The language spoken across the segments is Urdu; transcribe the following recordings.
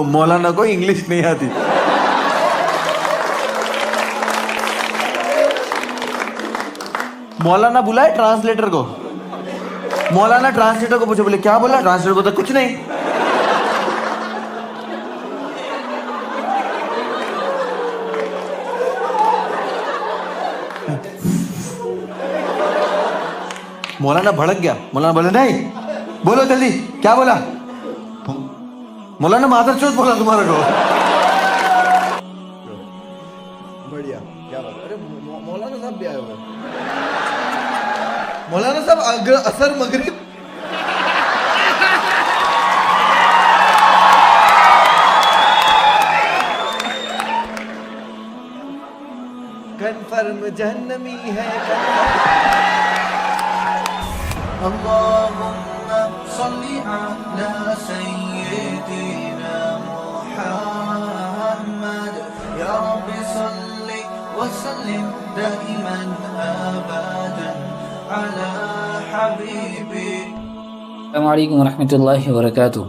مولانا کو انگلش نہیں آتی. مولانا بلائے ٹرانسلیٹر کو. مولانا ٹرانسلیٹر کو پوچھے, بولے کیا بولا؟ ٹرانسلیٹر کو تو کچھ نہیں. مولانا بھڑک گیا. مولانا بولے نہیں, بولو جلدی, کیا بولا؟ مولانا مادر چوت بولا تمہارے کو. بڑھیا, کیا بات. ارے مولانا صاحب بھی آئے ہوئے. مولانا صاحب اثر مغرب کنفرم جہنمی ہے. اللہم صلی علی سیدنا محمد یا رب صلی وسلم دائما ابدا علی حبیبی. السلام علیکم ورحمۃ اللہ وبرکاتہ.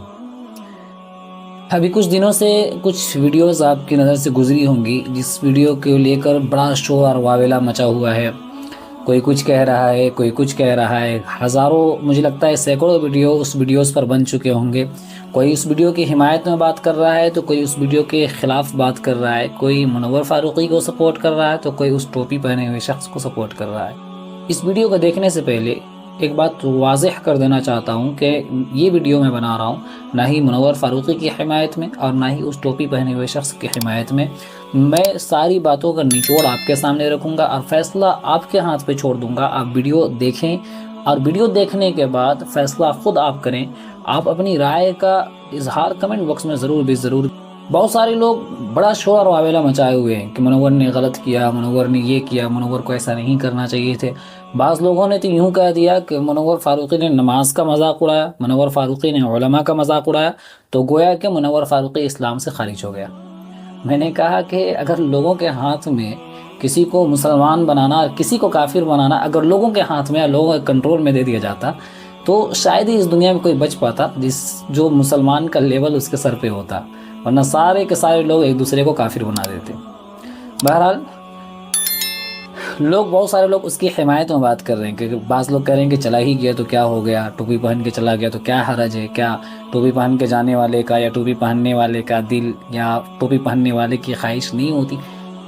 ابھی کچھ دنوں سے کچھ ویڈیوز آپ کی نظر سے گزری ہوں گی جس ویڈیو کو لے کر بڑا شور اور واویلا مچا ہوا ہے. کوئی کچھ کہہ رہا ہے, کوئی کچھ کہہ رہا ہے. ہزاروں, مجھے لگتا ہے سینکڑوں ویڈیو اس ویڈیوز پر بن چکے ہوں گے. کوئی اس ویڈیو کی حمایت میں بات کر رہا ہے تو کوئی اس ویڈیو کے خلاف بات کر رہا ہے. کوئی منور فاروقی کو سپورٹ کر رہا ہے تو کوئی اس ٹوپی پہنے ہوئے شخص کو سپورٹ کر رہا ہے. اس ویڈیو کو دیکھنے سے پہلے ایک بات واضح کر دینا چاہتا ہوں کہ یہ ویڈیو میں بنا رہا ہوں نہ ہی منور فاروقی کی حمایت میں اور نہ ہی اس ٹوپی پہنے ہوئے شخص کی حمایت میں. میں ساری باتوں کا نچوڑ آپ کے سامنے رکھوں گا اور فیصلہ آپ کے ہاتھ پہ چھوڑ دوں گا. آپ ویڈیو دیکھیں اور ویڈیو دیکھنے کے بعد فیصلہ خود آپ کریں. آپ اپنی رائے کا اظہار کمنٹ باکس میں ضرور. بہت سارے لوگ بڑا شور اور واویلا مچائے ہوئے ہیں کہ منور نے غلط کیا, منور نے یہ کیا, منور کو ایسا نہیں کرنا چاہیے تھے. بعض لوگوں نے تو یوں کہہ دیا کہ منور فاروقی نے نماز کا مذاق اڑایا, منور فاروقی نے علماء کا مذاق اڑایا, تو گویا کہ منور فاروقی اسلام سے خارج ہو گیا. میں نے کہا کہ اگر لوگوں کے ہاتھ میں کسی کو مسلمان بنانا اور کسی کو کافر بنانا اگر لوگوں کے ہاتھ میں یا لوگوں کے کنٹرول میں دے دیا جاتا تو شاید ہی اس دنیا میں کوئی بچ پاتا جو مسلمان کا لیول اس کے سر پہ ہوتا, ورنہ سارے کے سارے لوگ ایک دوسرے کو کافر بنا دیتے. بہرحال بہت سارے لوگ اس کی حمایت میں بات کر رہے ہیں کہ بعض لوگ کہہ رہے ہیں کہ چلا ہی گیا تو کیا ہو گیا, ٹوپی پہن کے چلا گیا تو کیا حرج ہے, کیا ٹوپی پہن کے جانے والے کا یا ٹوپی پہننے والے کا دل یا ٹوپی پہننے والے کی خواہش نہیں ہوتی.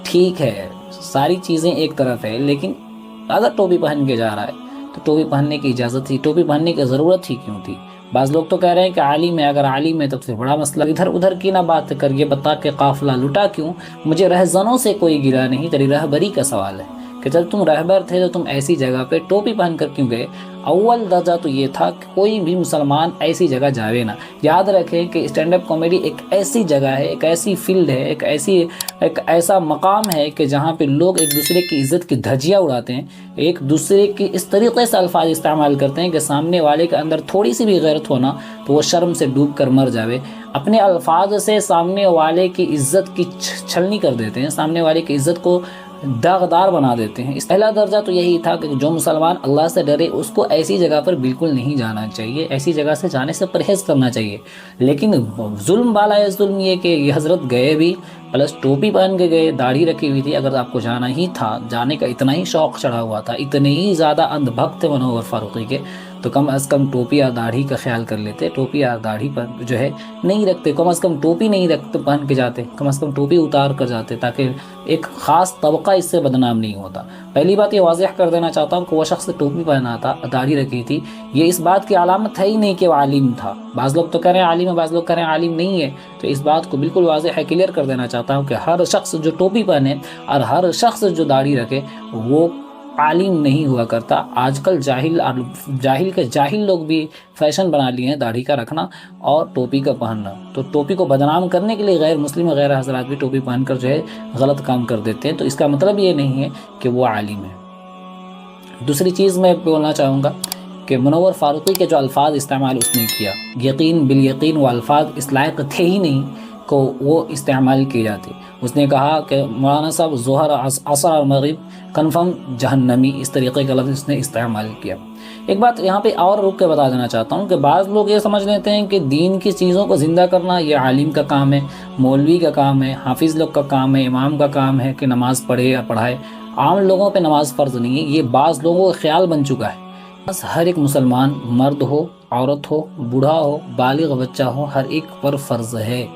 ٹھیک ہے, ساری چیزیں ایک طرف ہے, لیکن اگر ٹوپی پہن کے جا رہا ہے تو ٹوپی پہننے کی اجازت تھی, ٹوپی پہننے کی ضرورت ہی کیوں تھی. بعض لوگ تو کہہ رہے ہیں کہ عالم ہے, اگر عالم ہے تو پھر بڑا مسئلہ. ادھر ادھر کی نہ بات کر, یہ بتا کہ قافلہ لٹا کیوں. مجھے رہزنوں سے کوئی گرا نہیں, تیری رہبری کا سوال ہے کہ جب تم رہبر تھے تو تم ایسی جگہ پہ ٹوپی پہن کر کیوں گئے. اول درجہ تو یہ تھا کہ کوئی بھی مسلمان ایسی جگہ جاوے نہ. یاد رکھیں کہ اسٹینڈ اپ کامیڈی ایک ایسی جگہ ہے, ایک ایسی فیلڈ ہے, ایک ایسا مقام ہے کہ جہاں پہ لوگ ایک دوسرے کی عزت کی دھجیاں اڑاتے ہیں, ایک دوسرے کی اس طریقے سے الفاظ استعمال کرتے ہیں کہ سامنے والے کے اندر تھوڑی سی بھی غیرت ہونا تو وہ شرم سے ڈوب کر مر جاوے. اپنے الفاظ سے سامنے والے کی عزت کی چھلنی کر دیتے ہیں, سامنے والے کی عزت کو داغدار بنا دیتے ہیں. اس پہلا درجہ تو یہی تھا کہ جو مسلمان اللہ سے ڈرے اس کو ایسی جگہ پر بالکل نہیں جانا چاہیے, ایسی جگہ سے جانے سے پرہیز کرنا چاہیے. لیکن ظلم والا ہے ظلم یہ کہ یہ حضرت گئے بھی پلس ٹوپی پہن کے گئے, داڑھی رکھی ہوئی تھی. اگر آپ کو جانا ہی تھا, جانے کا اتنا ہی شوق چڑھا ہوا تھا, اتنے ہی زیادہ اندھ بھکت تھے منور فاروقی کے, تو کم از کم ٹوپی اور داڑھی کا خیال کر لیتے. ٹوپی اور داڑھی پر جو ہے نہیں رکھتے, کم از کم ٹوپی نہیں رکھتے پہن کے جاتے, کم از کم ٹوپی اتار کر جاتے تاکہ ایک خاص طبقہ اس سے بدنام نہیں ہوتا. پہلی بات یہ واضح کر دینا چاہتا ہوں کہ وہ شخص ٹوپی پہنا تھا, داڑھی رکھی تھی, یہ اس بات کی علامت ہے ہی نہیں کہ وہ عالم تھا. بعض لوگ تو کہہ رہے ہیں عالم ہے, بعض لوگ کہہ رہے ہیں عالم نہیں ہے. تو اس بات کو بالکل واضح ہے, کلیئر کر دینا چاہتا ہوں کہ ہر شخص جو ٹوپی پہنے اور ہر شخص جو داڑھی رکھے وہ عالم نہیں ہوا کرتا. آج کل جاہل لوگ بھی فیشن بنا لیے ہیں داڑھی کا رکھنا اور ٹوپی کا پہننا. تو ٹوپی کو بدنام کرنے کے لیے غیر مسلم وغیرہ حضرات بھی ٹوپی پہن کر جو ہے غلط کام کر دیتے ہیں. تو اس کا مطلب یہ نہیں ہے کہ وہ عالم ہے. دوسری چیز میں بولنا چاہوں گا کہ منور فاروقی کے جو الفاظ استعمال اس نے کیا, یقین بالیقین وہ الفاظ اس لائق تھے ہی نہیں کو وہ استعمال کی جاتی. اس نے کہا کہ مولانا صاحب ظہر عصر اور مغرب کنفرم جہنمی، اس طریقے کا لفظ اس نے استعمال کیا. ایک بات یہاں پہ اور رک کے بتا دینا چاہتا ہوں کہ بعض لوگ یہ سمجھ لیتے ہیں کہ دین کی چیزوں کو زندہ کرنا یہ عالم کا کام ہے، مولوی کا کام ہے، حافظ لوگ کا کام ہے، امام کا کام ہے کہ نماز پڑھے یا پڑھائے. عام لوگوں پہ نماز فرض نہیں ہے، یہ بعض لوگوں کا خیال بن چکا ہے. بس ہر ایک مسلمان، مرد ہو، عورت ہو، بوڑھا ہو، بالغ بچہ ہو، ہر ایک پر فرض ہے.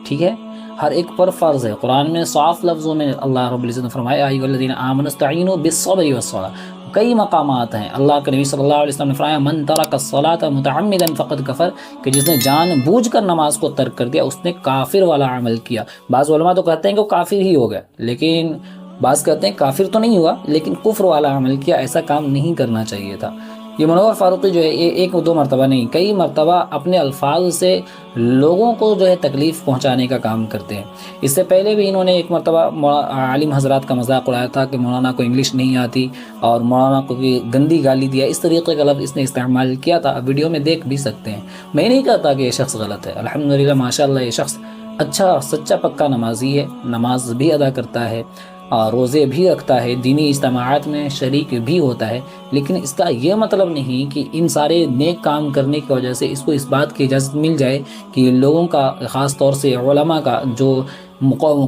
ٹھیک ہے، ہر ایک پر فرض ہے. قرآن میں صاف لفظوں میں اللہ رب العزت نے فرمایا ایھا الذین آمنوا استعینوا بالصبر والصلاۃ. کئی مقامات ہیں. اللہ کے نبی صلی اللہ علیہ وسلم نے فرمایا من ترک الصلاۃ متعمدا فقد کفر، کہ جس نے جان بوجھ کر نماز کو ترک کر دیا اس نے کافر والا عمل کیا. بعض علماء تو کہتے ہیں کہ وہ کافر ہی ہو گیا، لیکن بعض کہتے ہیں کافر تو نہیں ہوا لیکن کفر والا عمل کیا. ایسا کام نہیں کرنا چاہیے تھا. یہ منور فاروقی جو ہے یہ ایک دو مرتبہ نہیں، کئی مرتبہ اپنے الفاظ سے لوگوں کو جو ہے تکلیف پہنچانے کا کام کرتے ہیں. اس سے پہلے بھی انہوں نے ایک مرتبہ عالم حضرات کا مذاق اڑایا تھا کہ مولانا کو انگلش نہیں آتی اور مولانا کو بھی گندی گالی دیا. اس طریقے کا لفظ اس نے استعمال کیا تھا، ویڈیو میں دیکھ بھی سکتے ہیں. میں نہیں کہتا کہ یہ شخص غلط ہے، الحمدللہ ماشاءاللہ یہ شخص اچھا سچا پکا نمازی ہے، نماز بھی ادا کرتا ہے اور روزے بھی رکھتا ہے، دینی اجتماعات میں شریک بھی ہوتا ہے. لیکن اس کا یہ مطلب نہیں کہ ان سارے نیک کام کرنے کی وجہ سے اس کو اس بات کی اجازت مل جائے کہ لوگوں کا، خاص طور سے علماء کا، جو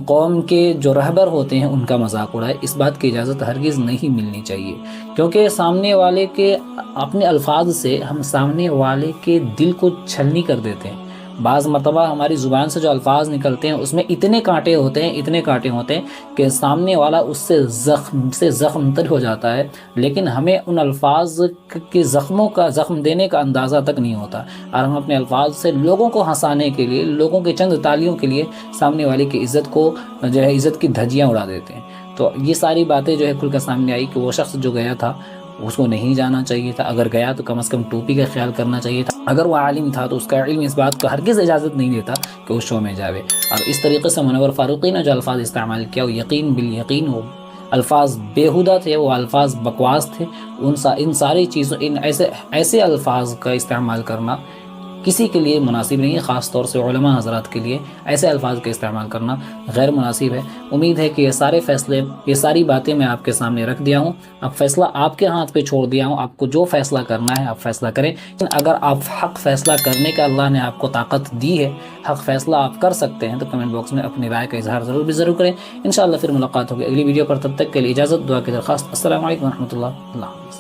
قوم کے جو رہبر ہوتے ہیں ان کا مذاق اڑائے. اس بات کی اجازت ہرگز نہیں ملنی چاہیے، کیونکہ سامنے والے کے اپنے الفاظ سے ہم سامنے والے کے دل کو چھلنی کر دیتے ہیں. بعض مرتبہ ہماری زبان سے جو الفاظ نکلتے ہیں اس میں اتنے کانٹے ہوتے ہیں کہ سامنے والا اس سے زخم تر ہو جاتا ہے، لیکن ہمیں ان الفاظ کے زخم دینے کا اندازہ تک نہیں ہوتا، اور ہم اپنے الفاظ سے لوگوں کو ہنسانے کے لیے، لوگوں کے چند تالیوں کے لیے سامنے والے کی عزت کو جو ہے عزت کی دھجیاں اڑا دیتے ہیں. تو یہ ساری باتیں جو ہے کھل کر سامنے آئی کہ وہ شخص جو گیا تھا اس کو نہیں جانا چاہیے تھا. اگر گیا تو کم از کم ٹوپی کا خیال کرنا چاہیے تھا. اگر وہ عالم تھا تو اس کا علم اس بات کو ہرگز اجازت نہیں دیتا کہ وہ شو میں جاوے. اور اس طریقے سے منور فاروقی نے جو الفاظ استعمال کیا وہ یقین بالیقین وہ الفاظ بیہودہ تھے، وہ الفاظ بکواس تھے. ان ساری چیزوں، ان ایسے الفاظ کا استعمال کرنا کسی کے لیے مناسب نہیں ہے، خاص طور سے علماء حضرات کے لیے ایسے الفاظ کا استعمال کرنا غیر مناسب ہے. امید ہے کہ یہ ساری باتیں میں آپ کے سامنے رکھ دیا ہوں. اب فیصلہ آپ کے ہاتھ پہ چھوڑ دیا ہوں، آپ کو جو فیصلہ کرنا ہے آپ فیصلہ کریں. اگر آپ حق فیصلہ کرنے کا اللہ نے آپ کو طاقت دی ہے، حق فیصلہ آپ کر سکتے ہیں، تو کمنٹ باکس میں اپنی رائے کا اظہار ضرور کریں. انشاءاللہ پھر ملاقات ہوگی اگلی ویڈیو پر. تب تک کے لیے اجازت، دعا کی درخواست. السلام علیکم ورحمۃ اللہ. اللہ حافظ.